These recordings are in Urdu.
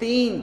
3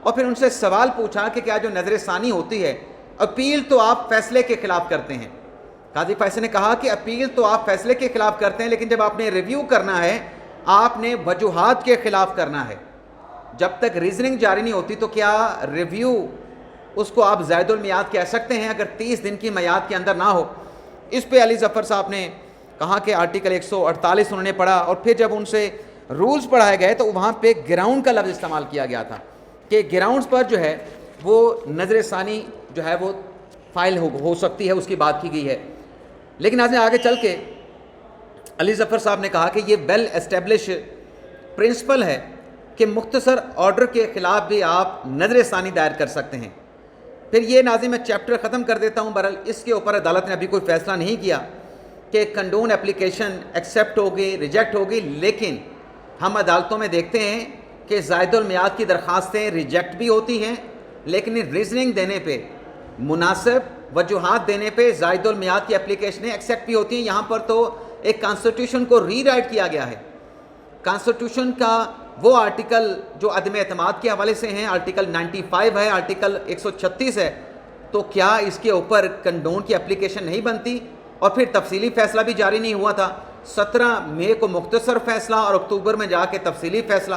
اور پھر ان سے سوال پوچھا کہ کیا جو نظر ثانی ہوتی ہے، اپیل تو آپ فیصلے کے خلاف کرتے ہیں۔ قاضی فیصل نے کہا کہ اپیل تو آپ فیصلے کے خلاف کرتے ہیں، لیکن جب آپ نے ریویو کرنا ہے آپ نے وجوہات کے خلاف کرنا ہے۔ جب تک ریزننگ جاری نہیں ہوتی تو کیا ریویو اس کو آپ زائد المیعاد کہہ سکتے ہیں اگر 30 دن کی میعاد کے اندر نہ ہو؟ اس پہ علی ظفر صاحب نے کہا کہ آرٹیکل 148 انہوں نے پڑھا، اور پھر جب ان سے رولز پڑھائے گئے تو وہاں پہ گراؤنڈ کا لفظ استعمال کیا گیا تھا کہ گراؤنڈز پر جو ہے وہ نظر ثانی جو ہے وہ فائل ہو سکتی ہے، اس کی بات کی گئی ہے۔ لیکن آگے چل کے علی ظفر صاحب نے کہا کہ یہ ویل اسٹیبلش پرنسپل ہے کہ مختصر آرڈر کے خلاف بھی آپ نظر ثانی دائر کر سکتے ہیں۔ پھر یہ ناظرین میں چیپٹر ختم کر دیتا ہوں۔ بہرحال اس کے اوپر عدالت نے ابھی کوئی فیصلہ نہیں کیا کہ کنڈون اپلیکیشن ایکسیپٹ ہوگی ریجیکٹ ہوگی، لیکن ہم عدالتوں میں دیکھتے ہیں کہ زائد المیعاد کی درخواستیں ریجیکٹ بھی ہوتی ہیں، لیکن ریزننگ دینے پہ، مناسب وجوہات دینے پہ زائد المیعاد کی اپلیکیشنیں ایکسیپٹ بھی ہوتی ہیں۔ یہاں پر تو ایک کانسٹیٹیوشن کو ری رائٹ کیا گیا ہے۔ کانسٹیٹیوشن کا وہ آرٹیکل جو عدم اعتماد کے حوالے سے ہیں، آرٹیکل 95 ہے، آرٹیکل 136 ہے، تو کیا اس کے اوپر کنڈون کی اپلیکیشن نہیں بنتی؟ اور پھر تفصیلی فیصلہ بھی جاری نہیں ہوا تھا، 17 مئی کو مختصر فیصلہ اور اکتوبر میں جا کے تفصیلی فیصلہ۔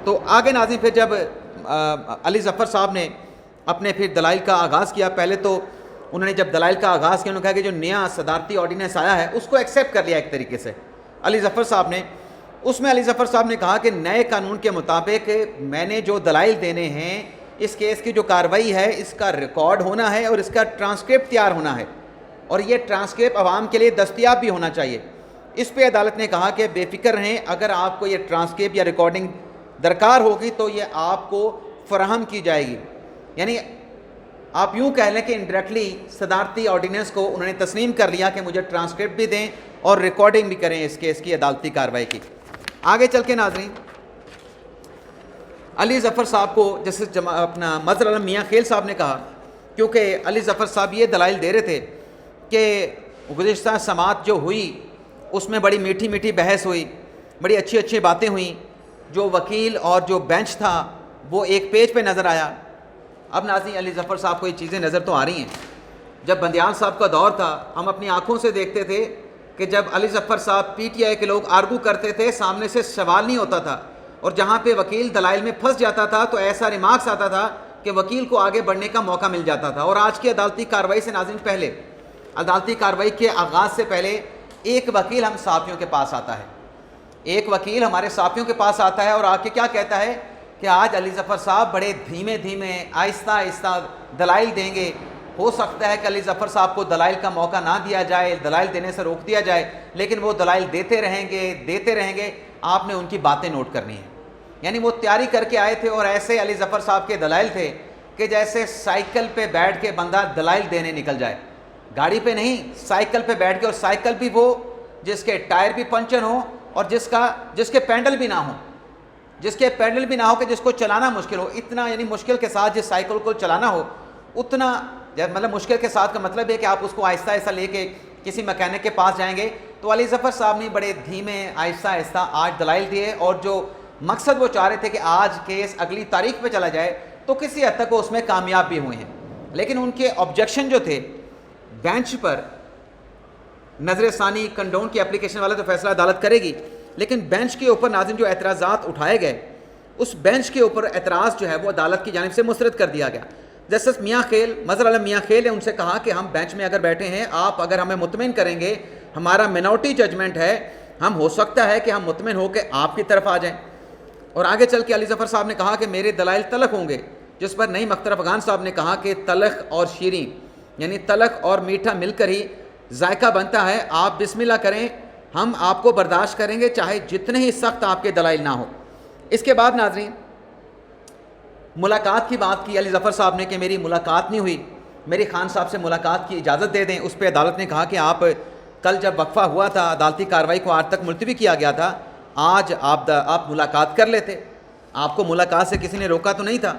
تو آگے ناظرین پھر جب علی ظفر صاحب نے اپنے پھر دلائل کا آغاز کیا، پہلے تو انہوں نے جب دلائل کا آغاز کیا انہوں نے کہا کہ جو نیا صدارتی آرڈیننس آیا ہے اس کو ایکسیپٹ کر لیا ایک طریقے سے علی ظفر صاحب نے۔ اس میں علی ظفر صاحب نے کہا کہ نئے قانون کے مطابق میں نے جو دلائل دینے ہیں، اس کیس کی جو کارروائی ہے اس کا ریکارڈ ہونا ہے اور اس کا ٹرانسکرپٹ تیار ہونا ہے، اور یہ ٹرانسکرپٹ عوام کے لیے دستیاب بھی ہونا چاہیے۔ اس پہ عدالت نے کہا کہ بے فکر رہیں، اگر آپ کو یہ ٹرانسکرپٹ یا ریکارڈنگ درکار ہوگی تو یہ آپ کو فراہم کی جائے گی۔ یعنی آپ یوں کہہ لیں کہ انڈائریکٹلی صدارتی آرڈیننس کو انہوں نے تسلیم کر لیا کہ مجھے ٹرانسکرپٹ بھی دیں اور ریکارڈنگ بھی کریں اس کیس کی عدالتی کارروائی کی۔ آگے چل کے ناظرین علی ظفر صاحب کو جیسے اپنا مظہر علم میاں خیل صاحب نے کہا، کیونکہ علی ظفر صاحب یہ دلائل دے رہے تھے کہ گزشتہ سماعت جو ہوئی اس میں بڑی میٹھی میٹھی بحث ہوئی، بڑی اچھی اچھی باتیں ہوئیں، جو وکیل اور جو بینچ تھا وہ ایک پیج پہ نظر آیا۔ اب ناظرین علی ظفر صاحب کو یہ چیزیں نظر تو آ رہی ہیں، جب بندیال صاحب کا دور تھا ہم اپنی آنکھوں سے دیکھتے تھے کہ جب علی ظفر صاحب پی ٹی آئی کے لوگ آرگو کرتے تھے سامنے سے سوال نہیں ہوتا تھا، اور جہاں پہ وکیل دلائل میں پھنس جاتا تھا تو ایسا ریمارکس آتا تھا کہ وکیل کو آگے بڑھنے کا موقع مل جاتا تھا۔ اور آج کی عدالتی کارروائی سے ناظرین پہلے، عدالتی کارروائی کے آغاز سے پہلے ایک وکیل ہم صحافیوں کے پاس آتا ہے، ایک وکیل ہمارے صحافیوں کے پاس آتا ہے اور آ کے کیا کہتا ہے کہ آج علی ظفر صاحب بڑے دھیمے دھیمے آہستہ آہستہ دلائل دیں گے، ہو سکتا ہے کہ علی ظفر صاحب کو دلائل کا موقع نہ دیا جائے، دلائل دینے سے روک دیا جائے، لیکن وہ دلائل دیتے رہیں گے، آپ نے ان کی باتیں نوٹ کرنی ہیں۔ یعنی وہ تیاری کر کے آئے تھے، اور ایسے علی ظفر صاحب کے دلائل تھے کہ جیسے سائیکل پہ بیٹھ کے بندہ دلائل دینے نکل جائے، گاڑی پہ نہیں، سائیکل پہ بیٹھ کے، اور سائیکل بھی وہ جس کے ٹائر بھی پنچر ہوں اور جس کے پینڈل بھی نہ ہو کہ جس کو چلانا مشکل ہو، اتنا یعنی مشکل کے ساتھ جس سائیکل کو چلانا ہو اتنا، مطلب مشکل کے ساتھ کا مطلب ہے کہ آپ اس کو آہستہ آہستہ لے کے کسی میکینک کے پاس جائیں گے۔ تو علی ظفر صاحب نے بڑے دھیمے آہستہ آہستہ آج دلائل دیے، اور جو مقصد وہ چاہ رہے تھے کہ آج کیس اگلی تاریخ پہ چلا جائے، تو کسی حد تک وہ اس میں کامیاب بھی ہوئے ہیں۔ لیکن ان کے آبجیکشن جو تھے بینچ پر، نظر ثانی کنڈون کی اپلیکیشن والا تو فیصلہ عدالت کرے گی، لیکن بینچ کے اوپر ناظرین جو اعتراضات اٹھائے گئے، اس بینچ کے اوپر اعتراض جو ہے وہ عدالت کی جانب سے مسترد کر دیا گیا۔ جسٹس میاں خیل، مظہر علم میاں خیل نے ان سے کہا کہ ہم بینچ میں اگر بیٹھے ہیں، آپ اگر ہمیں مطمئن کریں گے، ہمارا منورٹی ججمنٹ ہے، ہم ہو سکتا ہے کہ ہم مطمئن ہو کے آپ کی طرف آ جائیں۔ اور آگے چل کے علی ظفر صاحب نے کہا کہ میرے دلائل تلخ ہوں گے، جس پر نعیم اختر افغان صاحب نے کہا کہ تلخ اور شیریں، یعنی تلخ اور میٹھا مل کر ہی ذائقہ بنتا ہے، آپ بسم اللہ کریں، ہم آپ کو برداشت کریں گے چاہے جتنے ہی سخت آپ کے دلائل نہ ہو۔ اس کے بعد ناظرین ملاقات کی بات کی علی ظفر صاحب نے کہ میری ملاقات نہیں ہوئی، میری خان صاحب سے ملاقات کی اجازت دے دیں۔ اس پہ عدالت نے کہا کہ آپ کل جب وقفہ ہوا تھا، عدالتی کارروائی کو آج تک ملتوی کیا گیا تھا، آج آپ ملاقات کر لیتے، آپ کو ملاقات سے کسی نے روکا تو نہیں تھا۔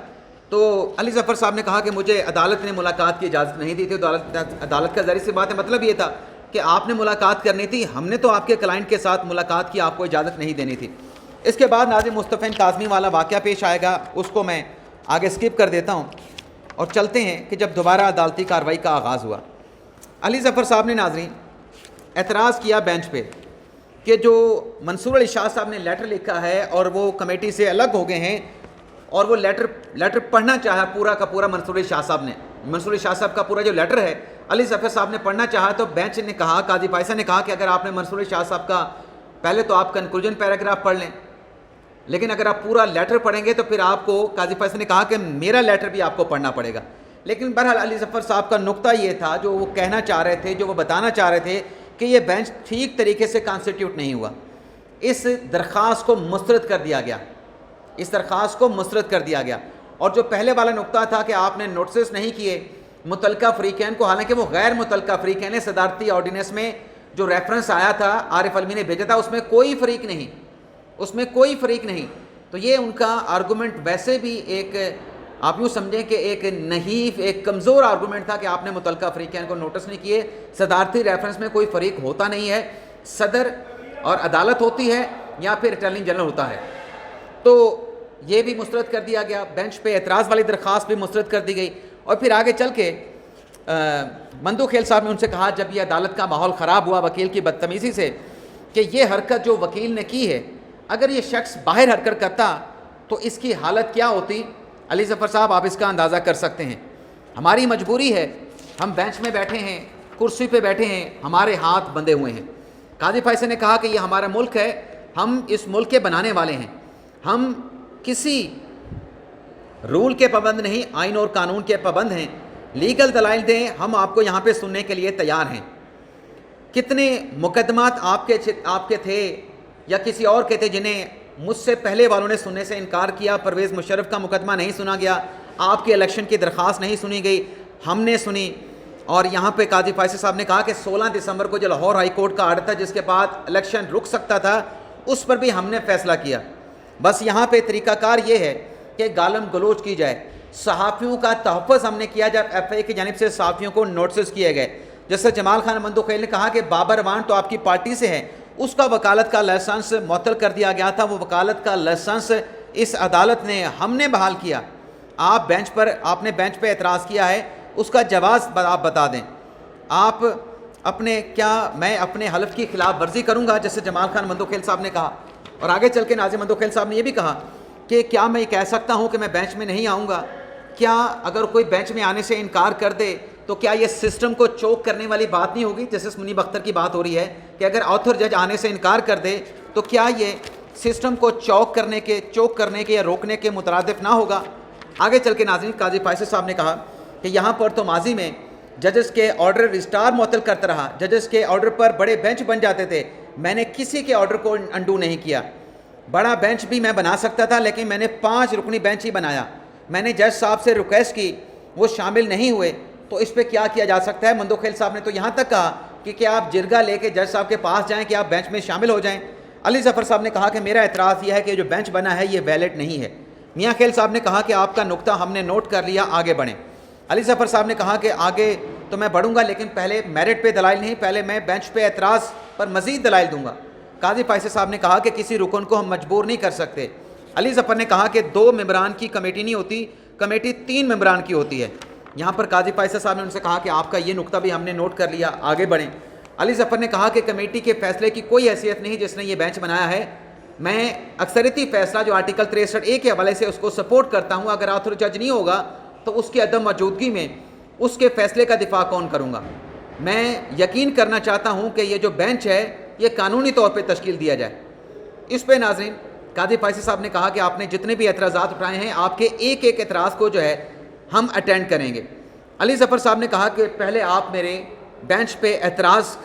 تو علی ظفر صاحب نے کہا کہ مجھے عدالت نے ملاقات کی اجازت نہیں دی تھی، تو عدالت کا ظاہر سی بات ہے مطلب یہ تھا کہ آپ نے ملاقات کرنی تھی، ہم نے تو آپ کے کلائنٹ کے ساتھ ملاقات کی، آپ کو اجازت نہیں دینی تھی۔ اس کے بعد ناظرین مصطفین کاظمی والا واقعہ پیش آئے گا، اس کو میں آگے سکپ کر دیتا ہوں اور چلتے ہیں کہ جب دوبارہ عدالتی کارروائی کا آغاز ہوا، علی ظفر صاحب نے ناظرین اعتراض کیا بینچ پہ کہ جو منصور علی شاہ صاحب نے لیٹر لکھا ہے اور وہ کمیٹی سے الگ ہو گئے ہیں، اور وہ لیٹر پڑھنا چاہا پورا کا پورا منصور علی شاہ صاحب نے، منصور علی شاہ صاحب کا پورا جو لیٹر ہے علی ظفر صاحب نے پڑھنا چاہا، تو بینچ نے کہا، قاضی فیصل نے کہا کہ اگر آپ نے منصور علی شاہ صاحب کا پہلے تو آپ کنکلوژن پیراگراف پڑھ لیں، لیکن اگر آپ پورا لیٹر پڑھیں گے تو پھر آپ کو، قاضی فیصل نے کہا کہ میرا لیٹر بھی آپ کو پڑھنا پڑے گا۔ لیکن بہرحال علی ظفر صاحب کا نقطہ یہ تھا، جو وہ کہنا چاہ رہے تھے، جو وہ بتانا چاہ رہے تھے کہ یہ بینچ ٹھیک طریقے سے کانسٹیٹیوٹ نہیں ہوا، اس درخواست کو مسترد کر دیا گیا، اس درخواست کو مسترد کر دیا گیا۔ اور جو پہلے والا نقطہ تھا کہ آپ نے نوٹسز نہیں کیے متعلقہ فریقین کو، حالانکہ وہ غیر متعلقہ فریقین صدارتی آرڈیننس میں جو ریفرنس آیا تھا عارف علمی نے بھیجا تھا، اس میں کوئی فریق نہیں، اس میں کوئی فریق نہیں۔ تو یہ ان کا آرگومنٹ ویسے بھی ایک، آپ یوں سمجھیں کہ ایک نحیف، ایک کمزور آرگومنٹ تھا کہ آپ نے متعلقہ فریقین کو نوٹس نہیں کیے، صدارتی ریفرنس میں کوئی فریق ہوتا نہیں ہے، صدر اور عدالت ہوتی ہے یا پھر اٹارنی جنرل ہوتا ہے۔ تو یہ بھی مسترد کر دیا گیا، بینچ پہ اعتراض والی درخواست بھی مسترد کر دی گئی۔ اور پھر آگے چل کے مندو خیل صاحب نے ان سے کہا، جب یہ عدالت کا ماحول خراب ہوا وکیل کی بدتمیزی سے، کہ یہ حرکت جو وکیل نے کی ہے، اگر یہ شخص باہر حرکت کرتا تو اس کی حالت کیا ہوتی؟ علی ظفر صاحب آپ اس کا اندازہ کر سکتے ہیں۔ ہماری مجبوری ہے، ہم بینچ میں بیٹھے ہیں، کرسی پہ بیٹھے ہیں، ہمارے ہاتھ بندھے ہوئے ہیں۔ قاضی فیصل نے کہا کہ یہ ہمارا ملک ہے، ہم اس ملک کے بنانے والے ہیں، ہم کسی رول کے پابند نہیں، آئین اور قانون کے پابند ہیں، لیگل دلائل دیں، ہم آپ کو یہاں پہ سننے کے لیے تیار ہیں۔ کتنے مقدمات آپ کے تھے یا کسی اور کے تھے جنہیں مجھ سے پہلے والوں نے سننے سے انکار کیا؟ پرویز مشرف کا مقدمہ نہیں سنا گیا، آپ کی الیکشن کی درخواست نہیں سنی گئی، ہم نے سنی۔ اور یہاں پہ قاضی فیصل صاحب نے کہا کہ 16 دسمبر کو جو لاہور ہائی کورٹ کا آرڈر تھا جس کے بعد الیکشن رک سکتا تھا، اس پر بھی ہم نے فیصلہ کیا۔ بس یہاں پہ طریقہ کار یہ ہے کہ گالم گلوچ کی جائے، صحافیوں کا تحفظ ہم نے کیا جب ایف آئی کی جانب سے صحافیوں کو نوٹسز کیے گئے۔ جیسے جمال خان مندو خیل نے کہا کہ بابر وان تو آپ کی پارٹی سے ہے، اس کا وکالت کا لائسنس معطل کر دیا گیا تھا، وہ وکالت کا لائسنس اس عدالت نے، ہم نے بحال کیا۔ آپ نے بینچ پہ اعتراض کیا ہے، اس کا جواز آپ بتا دیں۔ آپ میں اپنے حلف کی خلاف ورزی کروں گا، جیسے جمال خان مندو خیل صاحب نے کہا۔ اور آگے چل کے ناظم مندو خیل صاحب نے یہ بھی کہا کہ کیا میں یہ کہہ سکتا ہوں کہ میں بینچ میں نہیں آؤں گا؟ کیا اگر کوئی بینچ میں آنے سے انکار کر دے تو کیا یہ سسٹم کو چوک کرنے والی بات نہیں ہوگی؟ جیسے منیب اختر کی بات ہو رہی ہے کہ اگر آتھر جج آنے سے انکار کر دے تو کیا یہ سسٹم کو چوک کرنے کے یا روکنے کے مترادف نہ ہوگا؟ آگے چل کے ناظرین قاضی فیصل صاحب نے کہا کہ یہاں پر تو ماضی میں ججز کے آرڈر رجسٹرار معطل کرتا رہا، ججز کے آرڈر پر بڑے بینچ بن جاتے تھے، میں نے کسی کے آرڈر کو انڈو نہیں کیا۔ بڑا بینچ بھی میں بنا سکتا تھا، لیکن میں نے 5 رکنی بینچ ہی بنایا۔ میں نے جج صاحب سے ریکویسٹ کی، وہ شامل نہیں ہوئے، تو اس پہ کیا کیا جا سکتا ہے؟ مندو خیل صاحب نے تو یہاں تک کہا کہ کیا آپ جرگہ لے کے جج صاحب کے پاس جائیں کہ آپ بینچ میں شامل ہو جائیں۔ علی ظفر صاحب نے کہا کہ میرا اعتراض یہ ہے کہ جو بینچ بنا ہے یہ ویلڈ نہیں ہے۔ میاں خیل صاحب نے کہا کہ آپ کا نقطہ ہم نے نوٹ کر لیا، آگے بڑھیں۔ علی ظفر صاحب نے کہا کہ آگے تو میں بڑھوں گا، لیکن پہلے میرٹ پہ دلائل نہیں، پہلے میں بینچ پہ اعتراض پر مزید دلائل دوں گا۔ قاضی فیصل صاحب نے کہا کہ کسی رکن کو ہم مجبور نہیں کر سکتے۔ علی ظفر نے کہا کہ 2 ممبران کی کمیٹی نہیں ہوتی، کمیٹی 3 ممبران کی ہوتی ہے۔ یہاں پر قاضی فیصل صاحب نے ان سے کہا کہ آپ کا یہ نقطہ بھی ہم نے نوٹ کر لیا، آگے بڑھیں۔ علی ظفر نے کہا کہ کمیٹی کے فیصلے کی کوئی حیثیت نہیں جس نے یہ بینچ بنایا ہے، میں اکثریتی فیصلہ جو آرٹیکل 63A کے حوالے سے اس کو سپورٹ کرتا ہوں، اگر آتھر جج نہیں ہوگا تو اس کی عدم موجودگی میں اس کے فیصلے کا دفاع کون کروں گا؟ میں یقین کرنا چاہتا ہوں کہ یہ جو بینچ ہے یہ قانونی طور پہ تشکیل دیا جائے۔ اس پہ ناظرین قاضی فیصل صاحب نے کہا کہ آپ نے جتنے بھی اعتراضات اٹھائے ہیں، آپ کے ایک ایک اعتراض کو جو ہے ہم اٹینڈ کریں گے۔ علی ظفر صاحب نے کہا کہ پہلے آپ میرے بینچ پہ اعتراض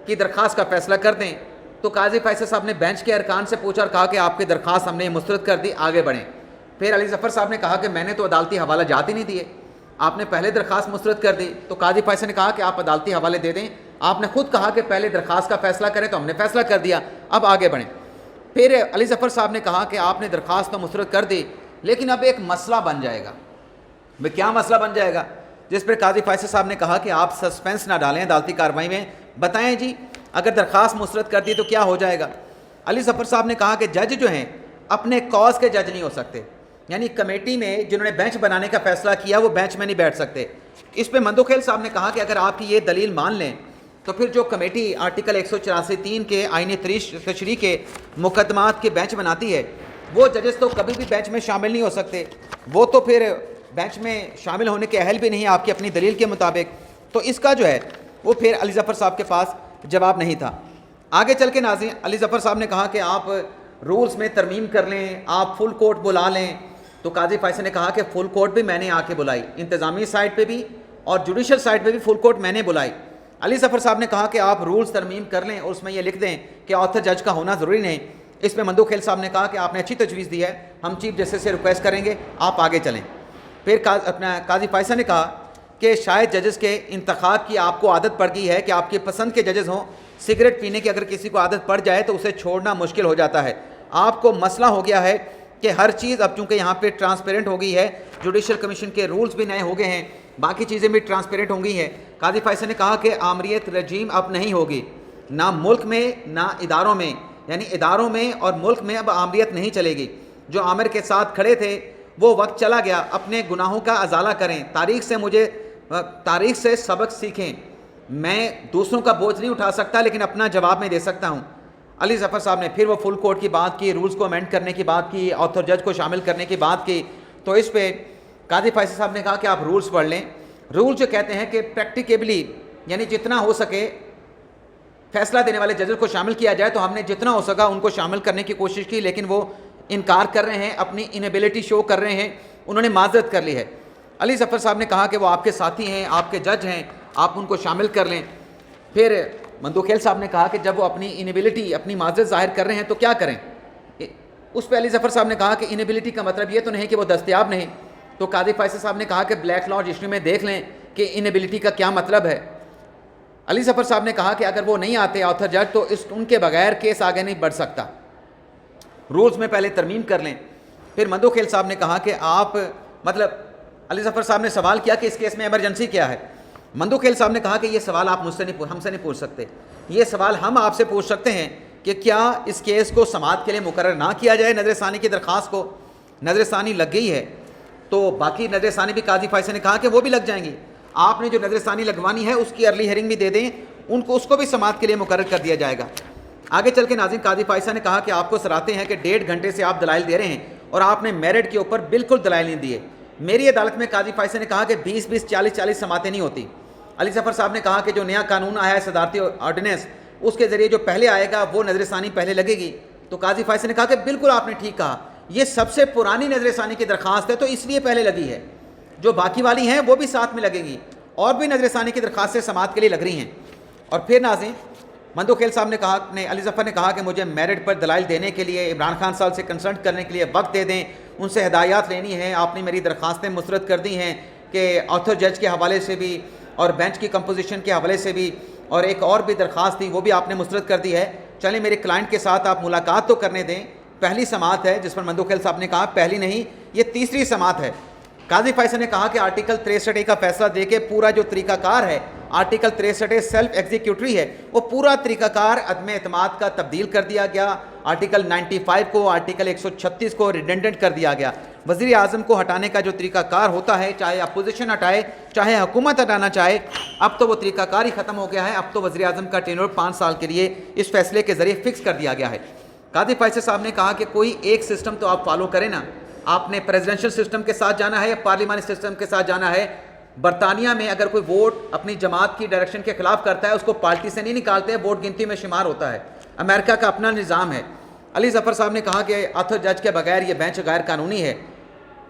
کی درخواست کا فیصلہ کر دیں، تو قاضی فیصل صاحب نے بینچ کے ارکان سے پوچھا اور کہا کہ آپ کی درخواست ہم نے مسترد کر دی، آگے بڑھیں۔ پھر علی ظفر صاحب نے کہا کہ میں نے تو عدالتی حوالہ جات ہی نہیں دیے، آپ نے پہلے درخواست مسترد کر دی۔ تو قاضی فیصل نے کہا کہ آپ عدالتی حوالے دے دیں، آپ نے خود کہا کہ پہلے درخواست کا فیصلہ کریں، تو ہم نے فیصلہ کر دیا، اب آگے بڑھیں۔ پھر علی ظفر صاحب نے کہا کہ آپ نے درخواست تو مسترد کر دی، لیکن اب ایک مسئلہ بن جائے گا۔ وہ کیا مسئلہ بن جائے گا؟ جس پر قاضی فیصل صاحب نے کہا کہ آپ سسپینس نہ ڈالیں عدالتی کارروائی میں، بتائیں جی اگر درخواست مسترد کر دی تو کیا ہو جائے گا؟ علی ظفر صاحب نے کہا کہ جج جو ہیں اپنے کاز کے جج نہیں ہو سکتے، یعنی کمیٹی میں جنہوں نے بینچ بنانے کا فیصلہ کیا وہ بینچ میں نہیں بیٹھ سکتے۔ اس پہ مندوخیل صاحب نے کہا کہ اگر آپ کی یہ دلیل مان لیں تو پھر جو کمیٹی آرٹیکل 184(3) کے آئین تشریح کے مقدمات کے بینچ بناتی ہے وہ ججز تو کبھی بھی بینچ میں شامل نہیں ہو سکتے، وہ تو پھر بینچ میں شامل ہونے کے اہل بھی نہیں آپ کی اپنی دلیل کے مطابق۔ تو اس کا جو ہے وہ پھر علی ظفر صاحب کے پاس جواب نہیں تھا۔ آگے چل کے ناظرین علی ظفر صاحب نے کہا کہ آپ رولز میں ترمیم کر لیں، آپ فل کورٹ بلا لیں، تو قاضی فیصل نے کہا کہ فل کورٹ بھی میں نے آ کے بلائی، انتظامی سائٹ پہ بھی اور جوڈیشل سائٹ پہ بھی فل کورٹ میں نے بلائی۔ علی ظفر صاحب نے کہا کہ آپ رولز ترمیم کر لیں اور اس میں یہ لکھ دیں کہ آتھر جج کا ہونا ضروری نہیں۔ اس میں مندوخیل صاحب نے کہا کہ آپ نے اچھی تجویز دی ہے، ہم چیف جسٹس سے ریکویسٹ کریں گے آپ آگے چلیں۔ پھر اپنا قاضی فیصل نے کہا کہ شاید ججز کے انتخاب کی آپ کو عادت پڑ گئی ہے کہ آپ کے پسند کے ججز ہوں، سگریٹ پینے کی اگر کسی کو عادت پڑ جائے تو اسے چھوڑنا مشکل ہو جاتا ہے، آپ کو مسئلہ ہو گیا ہے کہ ہر چیز اب چونکہ یہاں پہ ٹرانسپیرنٹ ہو گئی ہے، جوڈیشل کمیشن کے رولز بھی نئے ہو گئے ہیں، باقی چیزیں بھی ٹرانسپیرنٹ ہو گئی ہیں۔ قاضی فیصل نے کہا کہ آمریت رجیم اب نہیں ہوگی، نہ ملک میں نہ اداروں میں، یعنی اداروں میں اور ملک میں اب آمریت نہیں چلے گی۔ جو عامر کے ساتھ کھڑے تھے وہ وقت چلا گیا، اپنے گناہوں کا ازالہ کریں، تاریخ سے سبق سیکھیں۔ میں دوسروں کا بوجھ نہیں اٹھا سکتا لیکن اپنا جواب میں دے سکتا ہوں۔ علی ظفر صاحب نے پھر وہ فل کورٹ کی بات کی، رولز کو امینڈ کرنے کی بات کی، آتھر جج کو شامل کرنے کی بات کی۔ تو اس پہ قاضی فیصل صاحب نے کہا کہ آپ رولز پڑھ لیں۔ رول جو کہتے ہیں کہ پریکٹیکیبلی یعنی جتنا ہو سکے فیصلہ دینے والے ججز کو شامل کیا جائے، تو ہم نے جتنا ہو سکا ان کو شامل کرنے کی کوشش کی، لیکن وہ انکار کر رہے ہیں، اپنی انیبلٹی شو کر رہے ہیں، انہوں نے معذرت کر لی ہے۔ علی ظفر صاحب نے کہا کہ وہ آپ کے ساتھی ہیں، آپ کے جج ہیں، آپ ان کو شامل کر لیں۔ پھر مندوخیل صاحب نے کہا کہ جب وہ اپنی انیبلٹی اپنی معذرت ظاہر کر رہے ہیں تو کیا کریں؟ اس پہ علی ظفر صاحب نے کہا کہ انیبلٹی کا مطلب یہ تو نہیں کہ وہ دستیاب نہیں۔ تو قاضی فیصل صاحب نے کہا کہ بلیک لا رجسٹری میں دیکھ لیں کہ انیبلٹی کا کیا مطلب ہے۔ علی ظفر صاحب نے کہا کہ اگر وہ نہیں آتے آتھر جج تو ان کے بغیر کیس آگے نہیں بڑھ سکتا، رولز میں پہلے ترمیم کر لیں۔ پھر مندوخیل صاحب نے کہا کہ آپ علی ظفر صاحب نے سوال کیا کہ اس کیس میں ایمرجنسی کیا ہے۔ مندوخیل صاحب نے کہا کہ یہ سوال آپ ہم سے نہیں پوچھ سکتے، یہ سوال ہم آپ سے پوچھ سکتے ہیں کہ کیا اس کیس کو سماعت کے لیے مقرر نہ کیا جائے؟ نظر ثانی کی درخواست کو نظر ثانی لگ گئی ہے تو باقی نظر ثانی بھی قاضی فیصل نے کہا کہ وہ بھی لگ جائیں گی، آپ نے جو نظر ثانی لگوانی ہے اس کی ارلی ہیئرنگ بھی دے دیں، اس کو بھی سماعت کے لیے مقرر کر دیا جائے گا۔ آگے چل کے ناظرین قاضی فیصل نے کہا کہ آپ کو سراہتے ہیں کہ 1.5 گھنٹے سے آپ دلائل دے رہے ہیں اور آپ نے میرٹ کے اوپر بالکل دلائل نہیں دیے۔ میری عدالت میں قاضی فیصل نے کہا کہ 20 40 سماعتیں نہیں ہوتی۔ علی ظفر صاحب نے کہا کہ جو نیا قانون آیا ہے صدارتی آرڈیننس، اس کے ذریعے جو پہلے آئے گا وہ نظر ثانی پہلے لگے گی۔ تو قاضی فیصل نے کہا کہ بالکل آپ نے ٹھیک کہا، یہ سب سے پرانی نظر ثانی کی درخواست ہے تو اس لیے پہلے لگی ہے، جو باقی والی ہیں وہ بھی ساتھ میں لگیں گی اور بھی نظر ثانی کی درخواست سے سماعت کے لیے لگ رہی ہیں۔ اور پھر ناظرین مندوخیل صاحب نے کہا علی ظفر نے کہا کہ مجھے میرٹ پر دلائل دینے کے لیے عمران خان صاحب سے کنسلٹ کرنے کے لیے وقت دے دیں، ان سے ہدایات لینی ہیں، آپ نے میری درخواستیں مسترد کر دی ہیں کہ آتھر جج کے حوالے سے بھی اور بینچ کی کمپوزیشن کے حوالے سے بھی، اور ایک اور بھی درخواست تھی وہ بھی آپ نے مسترد کر دی ہے، چلیں میرے کلائنٹ کے ساتھ آپ ملاقات تو کرنے دیں۔ پہلی سماعت ہے جس پر مندوخیل صاحب نے کہا پہلی نہیں یہ تیسری سماعت ہے۔ قاضی فیصل نے کہا کہ آرٹیکل 63A کا فیصلہ دے کے پورا جو طریقہ کار ہے، آرٹیکل 63A سیلف ایگزیکیوٹری ہے، وہ پورا طریقہ کار عدم اعتماد کا تبدیل کر دیا گیا، آرٹیکل 95 کو آرٹیکل 136 کو ریڈنڈنٹ کر دیا گیا۔ وزیر اعظم کو ہٹانے کا جو طریقہ کار ہوتا ہے، چاہے اپوزیشن ہٹائے چاہے حکومت ہٹانا چاہے، اب تو وہ طریقہ کار ہی ختم ہو گیا ہے، اب تو وزیر اعظم کا ٹینور 5 سال کے لیے اس فیصلے کے ذریعے فکس کر دیا گیا ہے۔ قاضی فیصل صاحب نے کہا کہ کوئی ایک سسٹم تو آپ فالو کریں نا، آپ نے پریزیڈنشل سسٹم کے ساتھ جانا ہے یا پارلیمانی سسٹم کے ساتھ جانا ہے؟ برطانیہ میں اگر کوئی ووٹ اپنی جماعت کی ڈائریکشن کے خلاف کرتا ہے اس کو پارٹی سے نہیں نکالتے، ووٹ گنتی میں شمار ہوتا ہے، امریکہ کا اپنا نظام ہے۔ علی ظفر صاحب نے کہا کہ آتھر جج کے بغیر یہ بینچ غیر قانونی ہے،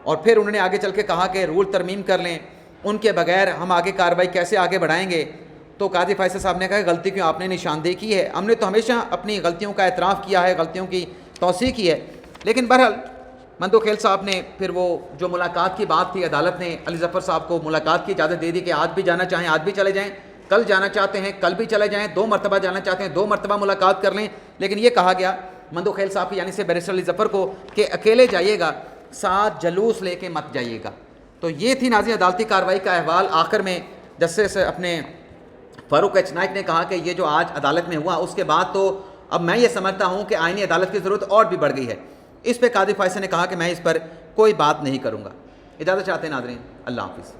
اور پھر انہوں نے آگے چل کے کہا کہ رول ترمیم کر لیں، ان کے بغیر ہم آگے کارروائی کیسے آگے بڑھائیں گے؟ تو قاضی فیصل صاحب نے کہا کہ غلطی کیوں آپ نے نشاندہی کی ہے، ہم نے تو ہمیشہ اپنی غلطیوں کا اعتراف کیا ہے، غلطیوں کی توثیق کی ہے۔ لیکن بہرحال مندوخیل صاحب نے پھر وہ جو ملاقات کی بات تھی، عدالت نے علی ظفر صاحب کو ملاقات کی اجازت دے دی کہ آج بھی جانا چاہیں آج بھی چلے جائیں، کل جانا چاہتے ہیں کل بھی چلے جائیں، 2 مرتبہ جانا چاہتے ہیں 2 مرتبہ ملاقات کر لیں۔ لیکن یہ کہا گیا مندوخیل صاحب کی یعنی سے بیرسٹر علی ظفر کو کہ اکیلے جائیے گا، ساتھ جلوس لے کے مت جائیے گا۔ تو یہ تھی ناظرین عدالتی کارروائی کا احوال۔ آخر میں جسٹس اپنے فاروق ایچ نائک نے کہا کہ یہ جو آج عدالت میں ہوا اس کے بعد تو اب میں یہ سمجھتا ہوں کہ آئینی عدالت کی ضرورت اور بھی بڑھ گئی ہے. اس پہ قاضی فیصل نے کہا کہ میں اس پر کوئی بات نہیں کروں گا. اجازت چاہتے ہیں ناظرین, اللہ حافظ.